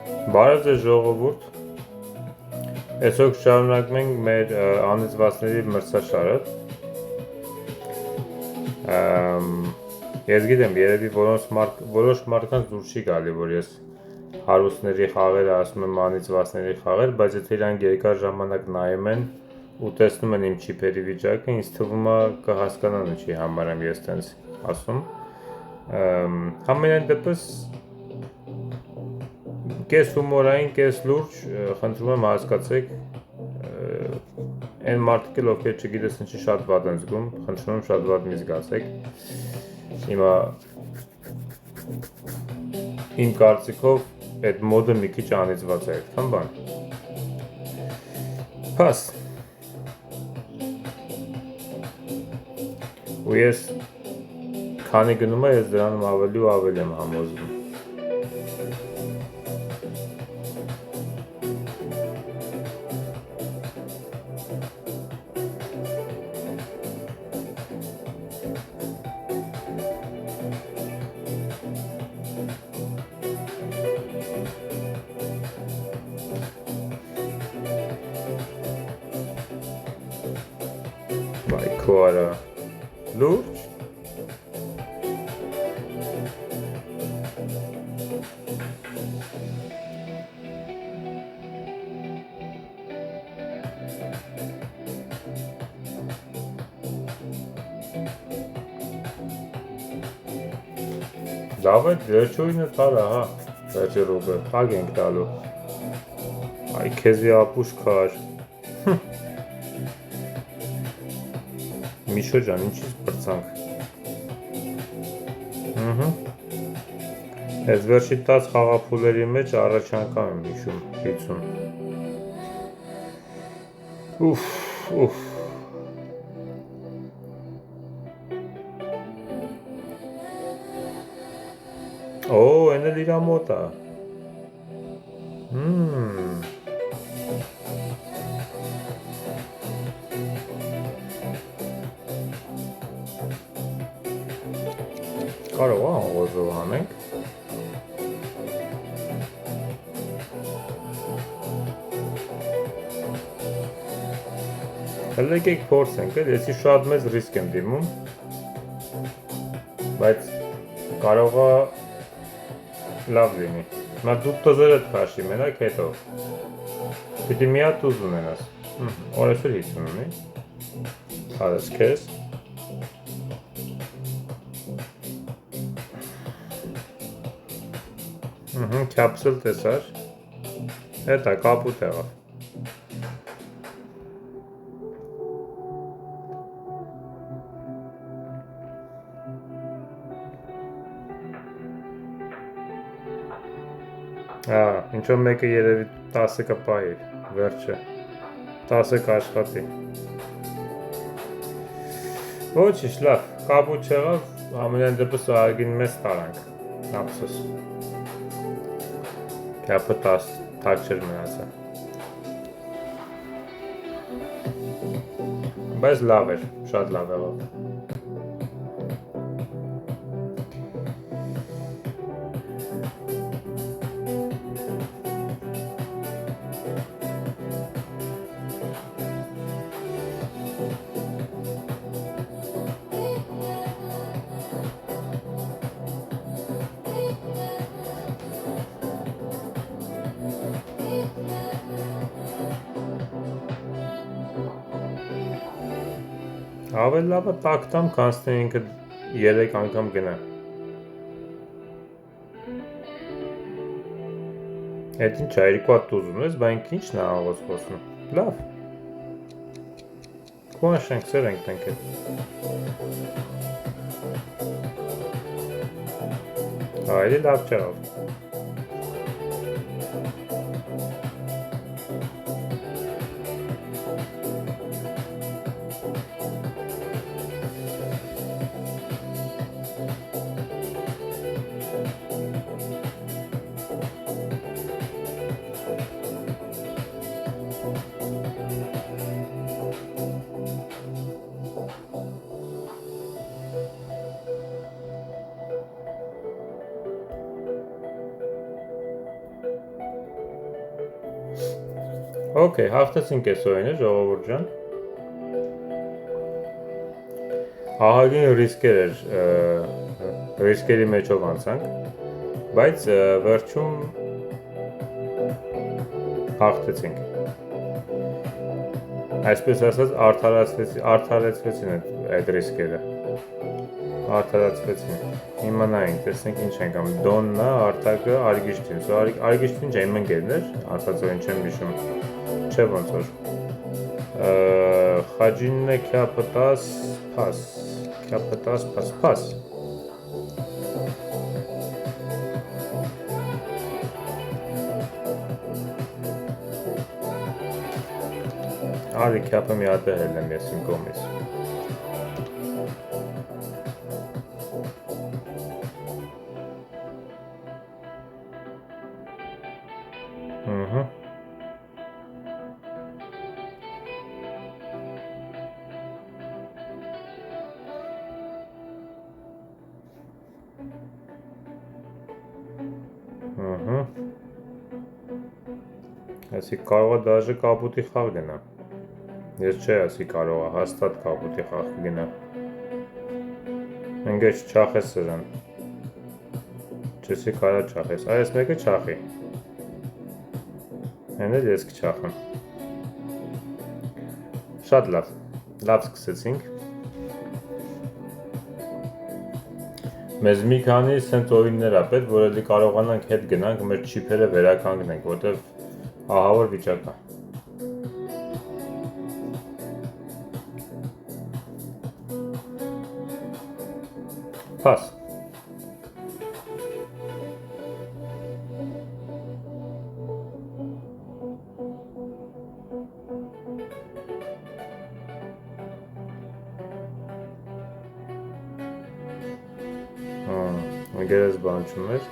Բարև ձեզ ժողովուրդ, այսօր շարունակում ենք մեր անիծվածների մրցաշարը։ Ես գիտեմ, երևի որոշ մարդկանց դուր չի գալի, որ ես հարուստների խաղերը ասում եմ անիծվածների խաղեր, բայց եթե իրանք երկար ժամանակ նայում են ու տեսնում են իմ չիպերի վիճակը, ինձ թվում է կհասկանան ինչի համար եմ ես տենց ասում։ Համենայն դեպս կես հումորային, կես լուրջ, խնդրում եմ հասկացեք, այն մարդիկ էլ ովքեր չգիտես ինչի շատ վատ են զգում, խնդրում եմ շատ վատ մի զգացեք։ Հիմա իմ կարծիքով այդ մոդը մի քիչ անիծված է այդքան բան։ Փաս։ Ու ես քանի գնում է ես դրանում ավելի ու ավելի եմ համոզվում։ Վայ քո արա, լուրջ։ Լավ է, վերջույնը տարա, հա, վերջի ռուբը, տակ ենք տալու։ Այ քեզի ապուշ քար։ Միշո ջան, ինչից պրծանք։ Այս վերջի 10 խաղափուլերի մեջ առաջ անգամ եմ հիշում 50։ Ուֆ, ուֆ։ Օ, այն էլ իրա մոտ է։ Կարող է ողոզով անենք։ Հələ եկեք փորձենք, եսի շատ մեծ ռիսկ եմ դիմում, բայց կարող է լավ լինի։ Հիմա դու տզերդ քաշի մենակ հետո։ Պիտի մի հատ ուզ ունենաս։ Օրեսուր 50 ունի։ Հարես քեզ։ Քյապսել տեսար։ Հետա կապուտ եղավ։ Ինչ-որ մեկը երևի 10 կպայի, վերջը, 10 կաշխատի։ Ոչինչ, լավ, կապուտ չեղավ, ամենայն դեպս արգին մեզ տարանք, ապսոս։ Քյապը 10 թակ չէր մնացա։ Բայց լավ էր, շատ լավ եղավ։ Ավելի լավը տակ տամ, քան թե ինքը 3 անգամ գնա։ Այդ ինչ է, 2 հատ տուզ ունես, բա ինքը ինչն է աղոց խոսում։ Լավ։ Քո անշենք սեր ենք մենք հետ։ Այլի լավ չեղավ։ Okay, հաղթեցինք այս օրինը, ժողովուրդ ջան։ Ահագին ռիսկերի մեջով անցանք, բայց վերջում հաղթեցինք։ Այսպես ասած, արդարացվեցին այդ ռիսկերը։ Արդարացվեցին։ Հիմա նայենք, տեսնենք ինչ ենք անում։ Դոննա, Արտակը, Արգիշտին։ Արգիշտին չէ, իմ ընկերն էր, ասած որ ինչ եմ հիշում։ Չէ ոնց որ։ Խաջինն է քյապտաս, փաս։ Քյապտաս, փաս։ Արի քյապը մի հատ էլ եմ ես իմ կողմից։ Այսի կարող է դաժե կապուտի խաղ գնա։ Ես չէ ասի կարող է հաստատ կապուտի խաղ գնա։ Ընկեր չախես սրան։ Չեսի կարա չախես։ Այս մեկը չախի։ Հեն էլ ես կչախեմ։ Շատ լավ։ Լավ սկսեցինք։ Մեզ մի քանի սենց օրիններ ա պետք, որ էլի կարողանանք հետ գնանք, մեր չիփերը վերականգնենք, որտեվ ահավոր վիճակ է։ Փաս։ Ընկերս բանջում էր։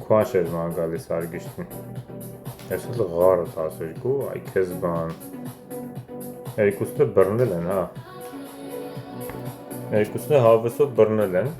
Քուաշ էր ման գալիս Արգիշտին։ Ես էլ ղարը 12, այ քեզ բան։ Երկուսը բռնել են, հա։ Երկուսը հավեսով բռնել են։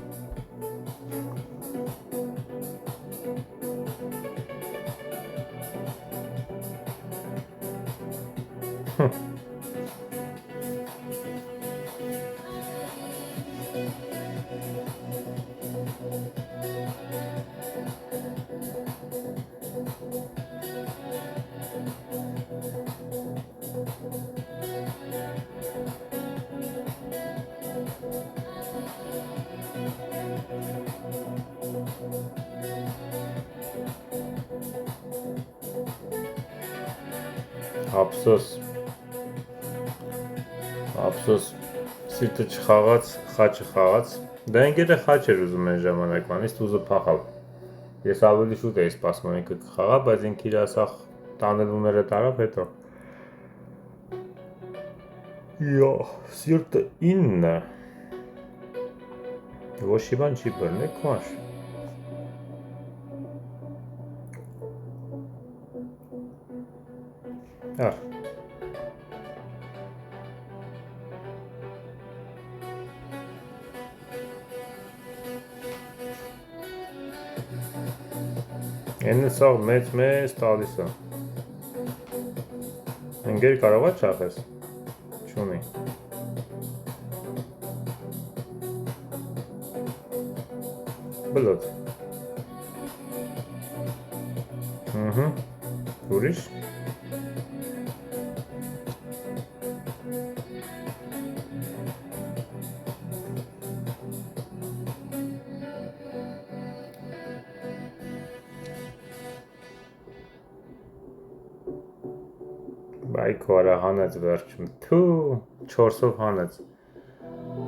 Ափսոս սիրտը չխաղաց, խաչը խաղաց։ Դա ընկերը խաչ էր ուզում այն ժամանակվան, իսկ ուզը փախավ։ Ես ավելի շուտ էի սպասում ինքը կխաղա, բայց ինքը իր ասախ տանելուները տարավ հետո։ Յո, սիրտը 9։ Ոչի բան չի բռնել, քաշ։ Ահ։ Ենը սաղ մեծ տալիս է։ Ընկեր կարող է չախես։ Չունի։ Բլոտ։ Ուրիշ։ Բայքո արա հանեց վերջում, թու, 4-ով հանեց,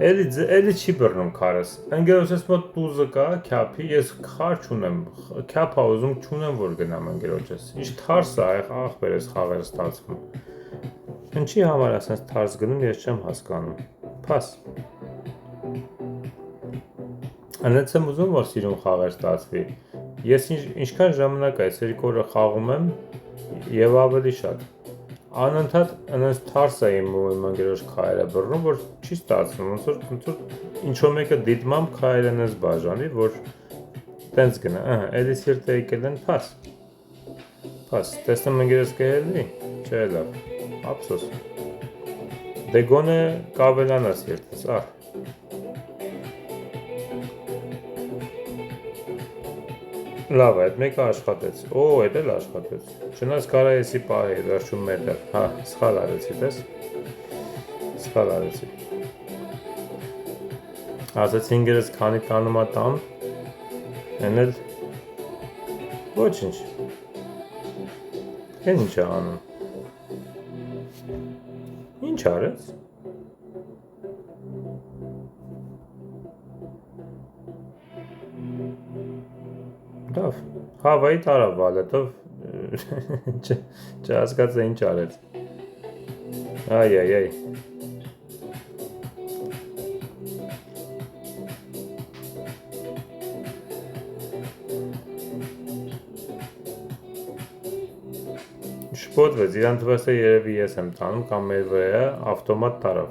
էլի չի բռնում քարս, ընգերոս ես մոտ տուզը կա, քյապի, ես խար չունեմ, քյապա ուզում չունեմ, որ գնամ ընգերոս ես, ինչ թարս է, աղբեր ես խաղեր ստացվում, ինչի համար ասենց թարս գնում, ես չեմ հասկանում, պաս, անեց եմ ուզում, որ սիրում խաղեր ստացվի, ես ինչքան ժամանակ այս երկու օրը խաղում եմ և ավելի շատ, Անընդհատ այնպես թարս է իմ ու իմ ընկերոջ քայլը բռնում, որ չի ստացվում, ոնց որ ինչ-որ մեկը դիտմամբ քայլը այնպես բաժանի, որ տենց գնա, էլի սիրտը եկել են փաս։ Փաս, տեսնում ընկերոջ կհելի, չէ լավ, ափսոս։ Դե գոնե կավելանա սիրտս, Լավ է, այդ մեկը աշխատեց, այդ էլ աշխատեց, չնայած կարա եսի պահի, վերջում մետր, սխալ արեցի, տես, սխալ արեցի, ասեցի ինգերս քանի տանումա տամ, են էլ, ոչինչ, են ինչ է անում, ինչ արեց, լավ, հավայի տարավ վալետով, չհասկացա ինչ արեց, այ, շպոտվեց, իրան թվաց է երևի ես եմ տանում, կամ մեր վրա ավտոմատ տարավ,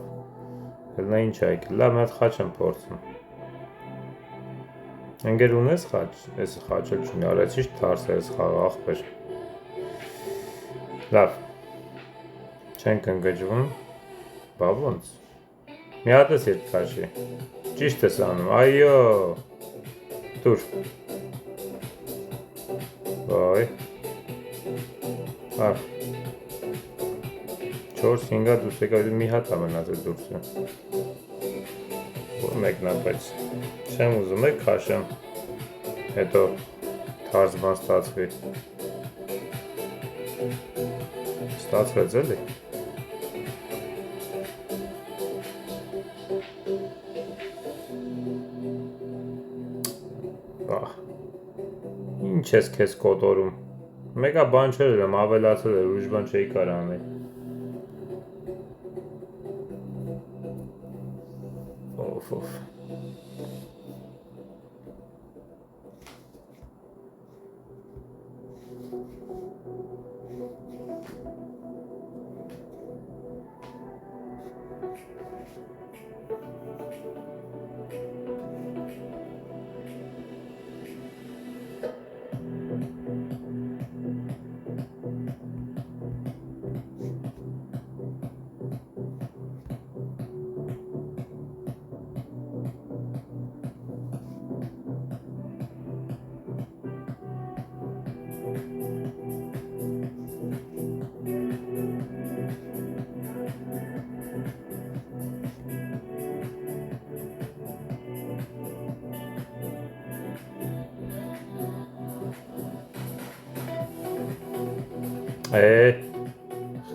նա ինչ է եկել, լավ մի հատ խաչ եմ փորձում, ընկեր ունես խաչ, ես խաչել չունի, արեցի թարս է, ես խաղ աղբեր, լավ, չենք ընկջվում, բա ոնց, մի հատ ես ետ քաշի, ճիշտ ես անում, այո, դուր, վայ, 4-5 դուրս եկա, մի հատ ամենացել դուրսը, որ մեկնա, բայց չեմ ուզում է քաշեմ, հետո թարս բան ստացվի, ստացվեց էլի, ինչ ես քեզ կոտորում, մեկա բան չէր եմ, ավելացել էր, ուրիշ բան չէի կար անել, Of.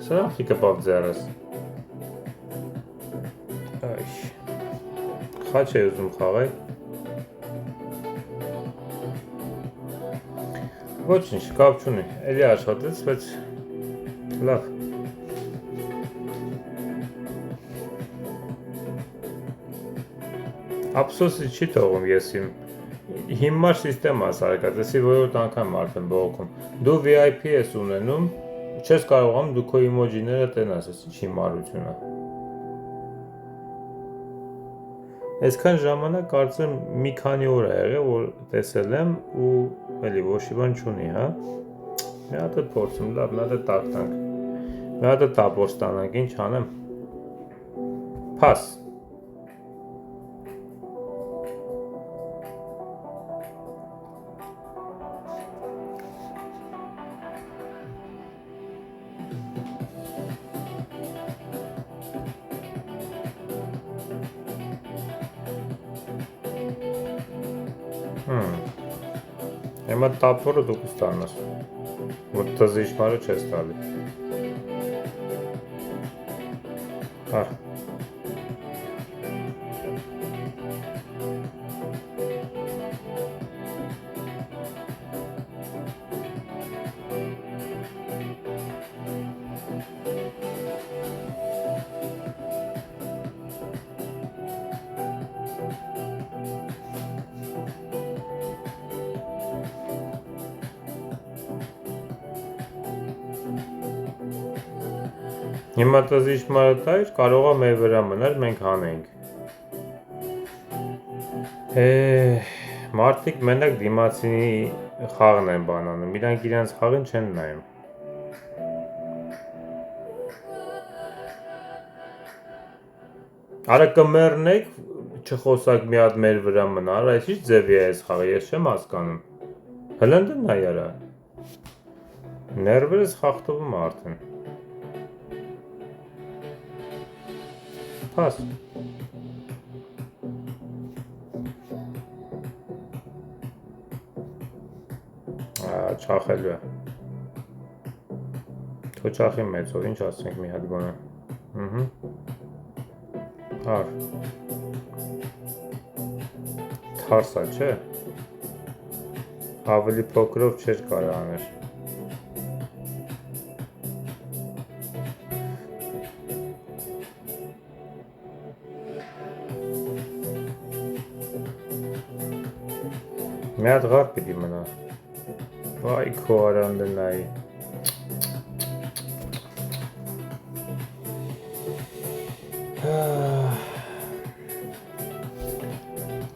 Սրան խիկը պավ ձերս, խաչ է ուզում խաղել, ոչինչ, կապ չունի, էլի աշխատեց, բայց լավ, ափսոսի չի թողում ես իմ, հիմար սիստեմա սարկատեսի, որորդ անգամ արդեն բողոքում, դու VIP ես ունենում, չես կարողանում դու քո իմոջիները տենաս, ինչ հիմարություն է, այսքան ժամանակ կարծեմ մի քանի օր է եղել, որ տեսել եմ ու էլի ոչի բան չունի, մի հատ է փորձում, լավ, մի հատ է տակ տանք, մի հատ է տապոր ստանանք, ինչ անեմ, փաս, Հիմա տապորը դուք ստանաս, որ տզիշմարը չես տալի, Հիմա տզիչմարը տայր, կարող է մեր վրա մնար, մենք հանենք։ Մարդիկ մենակ դիմացինի խաղն են բանանում, իրանք իրանց խաղին չեն նայում։ Արա կմեռնեք, չխոսակ մի հատ մեր վրա մնար, այս ինչ ձևի է այս խաղը, ես չեմ հասկանում։ Հլնդը նայ արա։ Ներվերս խախտվում արդեն։ Փաս։ Չախելու է։ Թո չախի մեծով, ինչ ասենք մի հատ գոնը։ Հար։ Թարսա, չէ։ Ավելի փոքրով չէր կարող աներ։ Մի հատ ղար պիտի մնա։ Վայ քո արանդը նայի։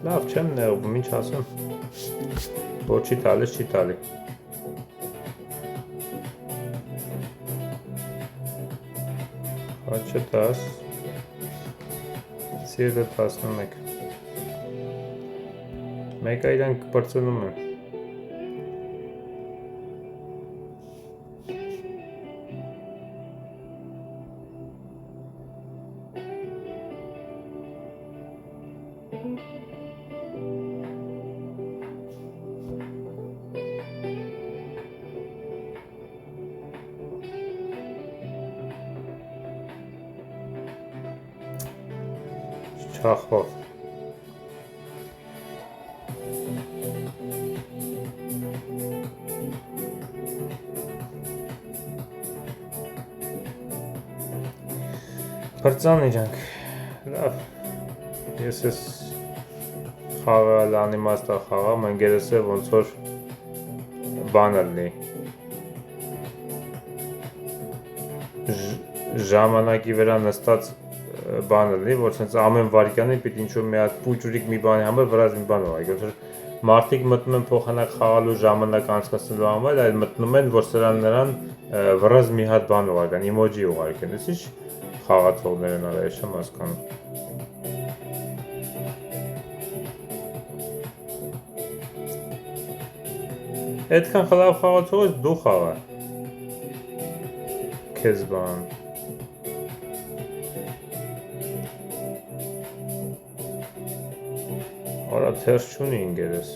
Լավ չեմ նեղվում, ինչ ասեմ։ Որ չի տալիս, չի տալի։ Հաչը 10, սիրտը 11։ Մեկը իրանք պրծնում են։ Չախով։ Պրծան իրանք, լավ, ես ես խաղալ անիմաստա խաղամ, ընգերս է ոնց որ բանալնի, ժամանակի վրա նստած բանալնի, որ սենց ամեն վարկյանի պիտ ինչ-որ մի հատ պուջուրիկ մի բանի համար վրազ մի բան ուղայք, որ մարդիկ մտնում են փոխանակ խաղալու ժամանակ անցկացնելու համար, այլ մտնում են, որ սրան նրան վրազ մի հատ բան ուղարկան, իմոջի ուղարկեն, ես ինչ խաղացողներ են արա, ես չեմ հասկանում։ Այդքան խլավ խաղացող ես դու խաղա։ Քեզ բան։ Արա թերս չունի ինգերես։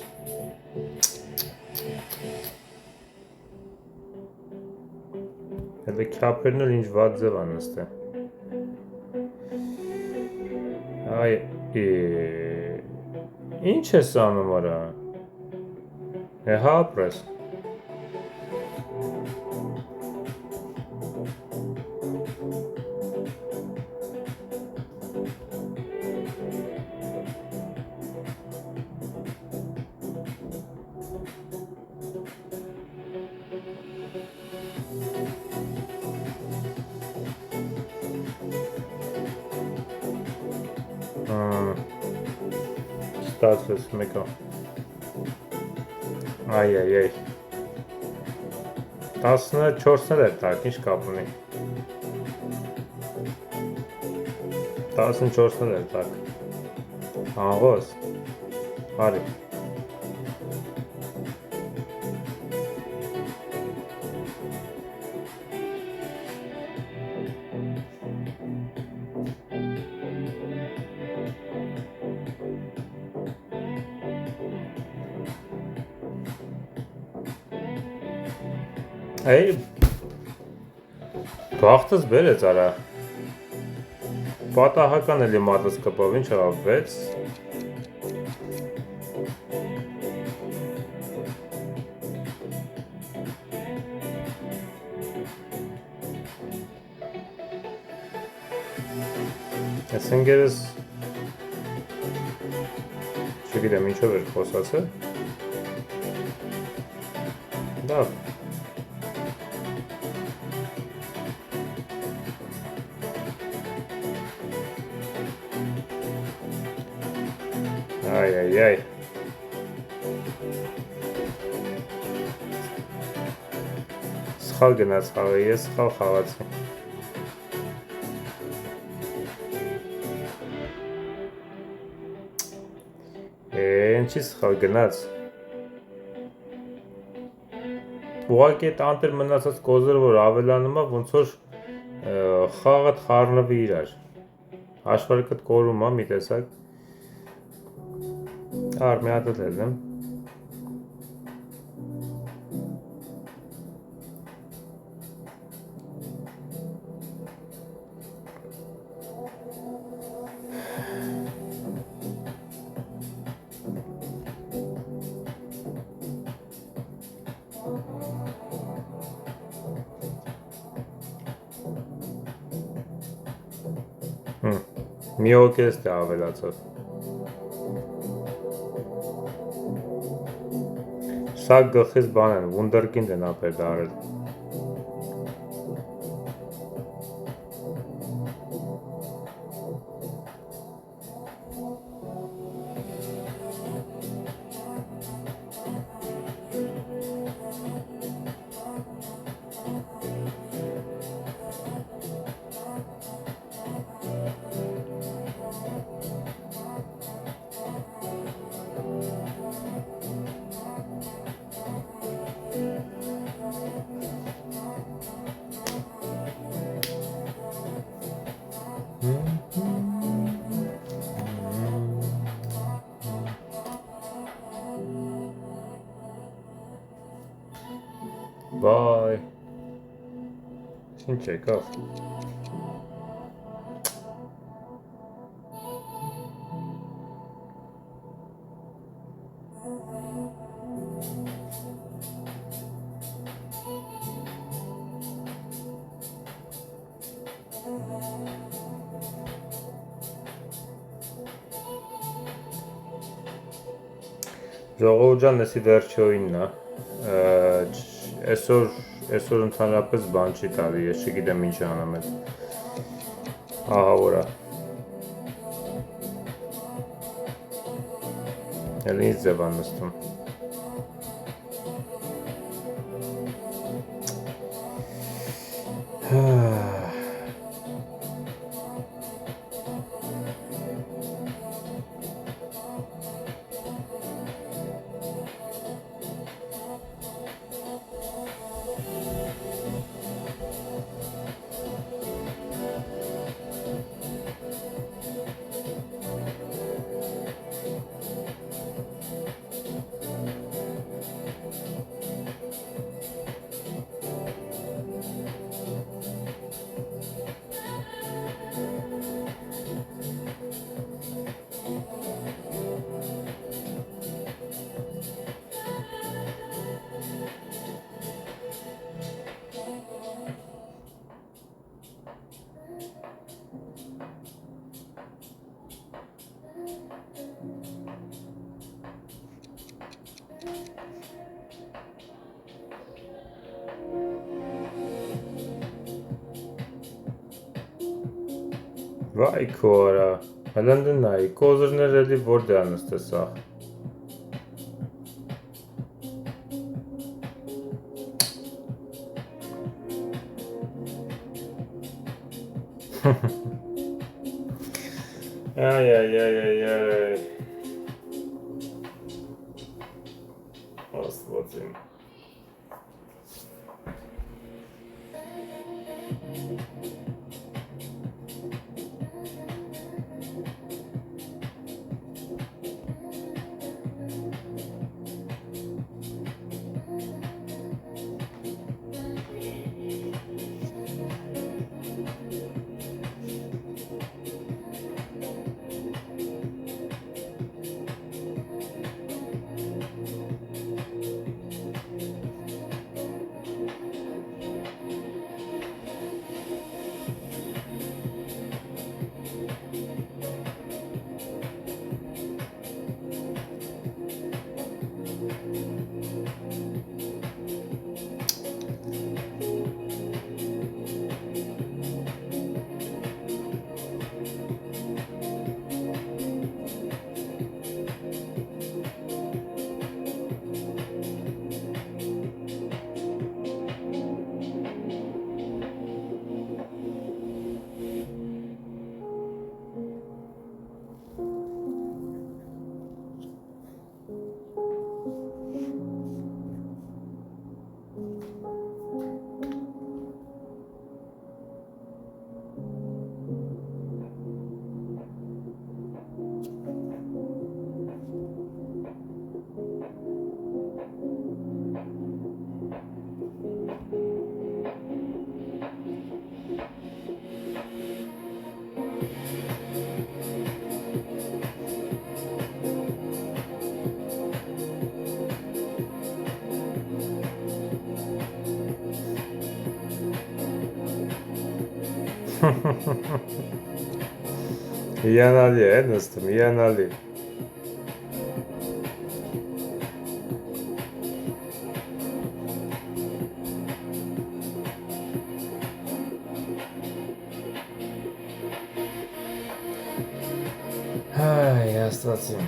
Հետո քյապերն էլ ինչ վատ ձև անստե։ Այ, ինչ ես անում արա։ Հա ապրես։ Ստացվեց մեկը։ Այ 14-ներ էր տակ, ինչ կապ ունի։ 14-ներ էր տակ։ Աղոս, հարի։ Այ, բաղթս բերեց արա, պատահական էլի մատս կպավ, ինչ աղավ, 6, ես ընգերս, չգիտեմ ինչով էր խոսացել, դավ, Այ Սխալ գնաց խաղը, ես սխալ խաղացի։ Ինչի սխալ գնաց։ Ուղղակի այդ անտեր մնացած կոզերը, որ ավելանում է, ոնց որ խաղը խառնվի իրար։ Հաշվարկը կորում է, մի տեսակ։ Մի հատ էլ եմ։ Մի օկես դե ավելացավ։ Սա գլխից բան են, վունդերկինդ են ապեր դարել։ Bye. Ինչ եկավ։ Ժողովուրդ ջան, էսի վերջոյինն է։ Այսօր ընդհանրապես բան չի տալի, ես չգիտեմ ինչ անեմ այդ։ Ահա որա։ Էլ ինձ ձև ան նստում։ Վայ քո արա, հելնդը նայի, կոզրներ էլի որ դե անստ է սա։ Այ Աստված իմ։ Հիանալի է նստում, հիանալի։ Հայ, աստվածիմ։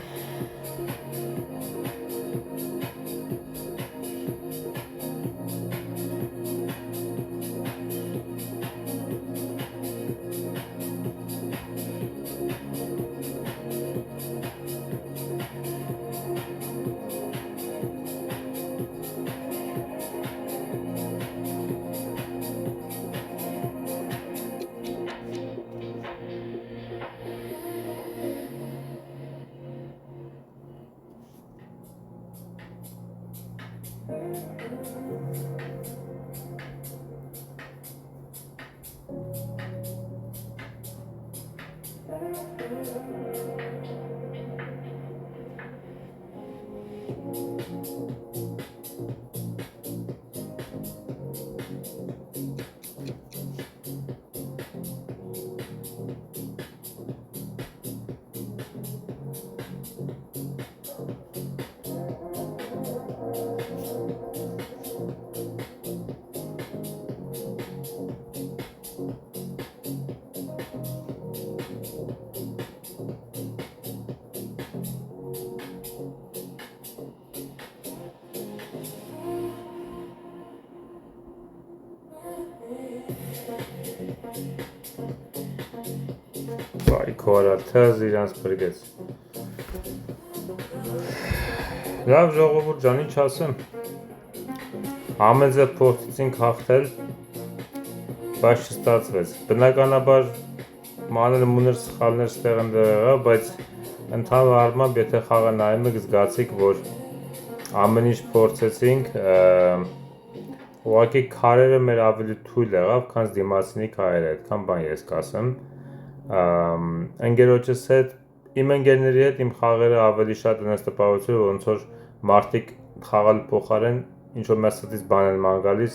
Վայ, քորաթազ իրանց բրգեց։ Լավ ժողովուրդ ջան, ինչ ասեմ։ Ամենը փորձեցինք հաղթել, բայց չստացվեց։ Բնականաբար մանր-մունր սխալներ ստեղ են եղել, բայց ընդհանուր առմամբ եթե խաղը նայում եք, զգացիք, որ ամեն ինչ փորձեցինք, ուղղակի քարերը մեր ավելի թույլ եղավ, քան դիմացինի քարերը, այդքան բան ես կասեմ։ Ընկերոջս հետ, իմ ընկերների հետ իմ խաղերը ավելի շատ ունես տպավորություն, ոնց որ մարդիկ խաղալ փոխարեն ինչ որ մեծ ստից բան են ման գալիս,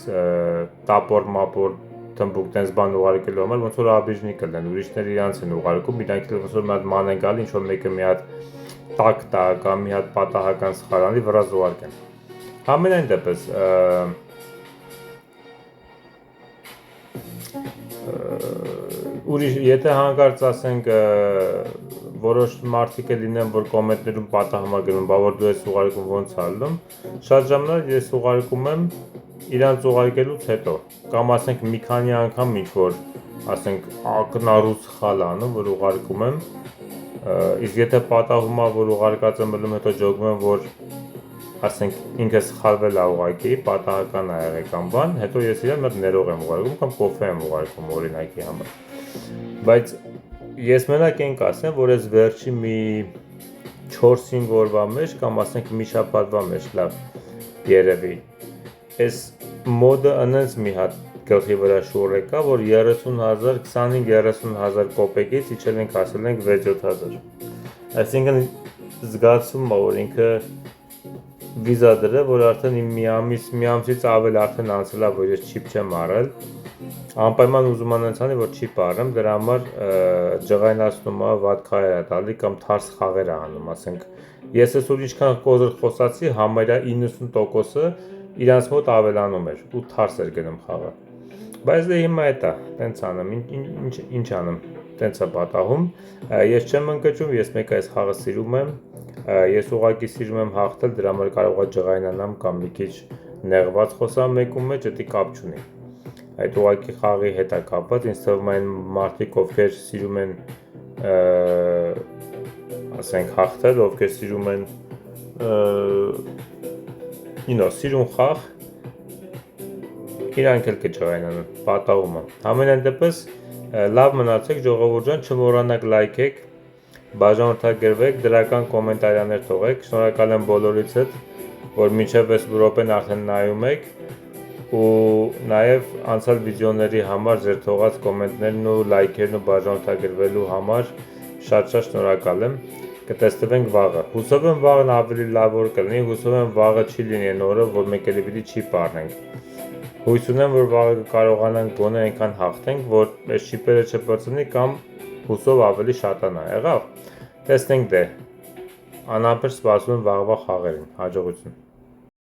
տապոր-մապոր, թմբուկ տենց բան ուղարկելու համար, ոնց որ աբիժնի կլեն, ուրիշները իրանց են ուղարկում, իրանք ոնց որ մի հատ ման են գալի, ինչ որ մեկը մի հատ տակ տա կամ մի հատ պատահական սխալանի վրա զուարկեն։ Համենայն դեպս ուրիշ, եթե հանկարծ ասենք որոշ մարդիկ էլ լինեն, որ կոմենտներում պատահում է գրում, բա որ դու ես ուղարկում ոնց ալնում, շատ ժամանակ ես ուղարկում եմ իրանց ուղարկելուց հետո, կամ ասենք մի քանի անգամ ինչ որ ասենք ակնառու սխալ անում, որ ուղարկում եմ, իսկ եթե պատահում է, որ ուղարկած եմ ելում հետո ջոգում եմ, որ ասենք ինքը սխալվել է ուղղակի, պատահական է եղել կամ բան, հետո ես իրեն մի ներող եմ ուղարկում կամ կոֆե եմ ուղարկում օրինակի համար։ Բայց ես մենակ այն կասեմ, որ ես վերջի մի 4-5 օրվա մեջ կամ ասենք մի շաբաթվա մեջ լավ երևի այս մոդը անց մի հատ գլխի վրա շուռ եկա, որ 30,000, 25-30,000 կոպեկից իջել ենք ասել ենք 6-7,000։ Այսինքն զգացում է, որ ինքը վիզա դրել, որ արդեն իմ մի ամսից ավել արդեն անցել է, որ ես չիպ չեմ առել, անպայման ուզում անենց անի, որ չիպ առեմ, դրա համար ջղայնացնում է, վատ քայլ է տալի կամ թարս խաղեր է անում, ասենք, ես այսօր ինչքան կոզր խոսացի, համարյա 90%-ը իրանց մոտ ավելանում էր ու թարս էր գնում խաղը, բայց դե հիմա էտա, տենց անեմ, ինչ անեմ, տենց է պատահում, ես չեմ ընկճում, ես մեկ այս խաղը սիրում եմ, ես ուղղակի սիրում եմ հաղթել, դրա համար կարող է ջղայնանամ կամ մի քիչ նեղված խոսամ մեկում մեջ, դա կապ չունի։ Այդ ուղղակի խաղի հետ է կապված, ինձ թվում է այն մարդիկ, ովքեր սիրում են ասենք հաղթել, ովքեր սիրում են սիրուն խաղ, իրանք էլ կջղայնանան, պատահում է։ Ամենայն դեպս լավ մնացեք ժողովուրդ ջան, չմոռանաք լայքեք, բաժանորդագրվեք, դրական կոմենտարիաներ թողեք, շնորհակալ եմ բոլորիցդ, որ մինչև այս րոպեն արդեն նայում եք ու նաև անցյալ վիդեոների համար ձեր թողած կոմենտներն ու լայքերն ու բաժանորդագրվելու համար շատ շնորհակալ եմ, կտեսնվենք վաղը, հուսով եմ վաղն ավելի լավ օր կլինի, հուսով եմ վաղը չի լինի այն օրը, որ մենք էլի պիտի չի պառնենք, Հույս ունեմ, որ վաղը կարողանանք գոնե այնքան հաղթենք, որ այս շիպերը չբրծնի կամ հուսով ավելի շատանա, եղավ։ Տեսնենք դե։ Անհամբեր սպասում եմ վաղվա խաղերին, հաջողություն։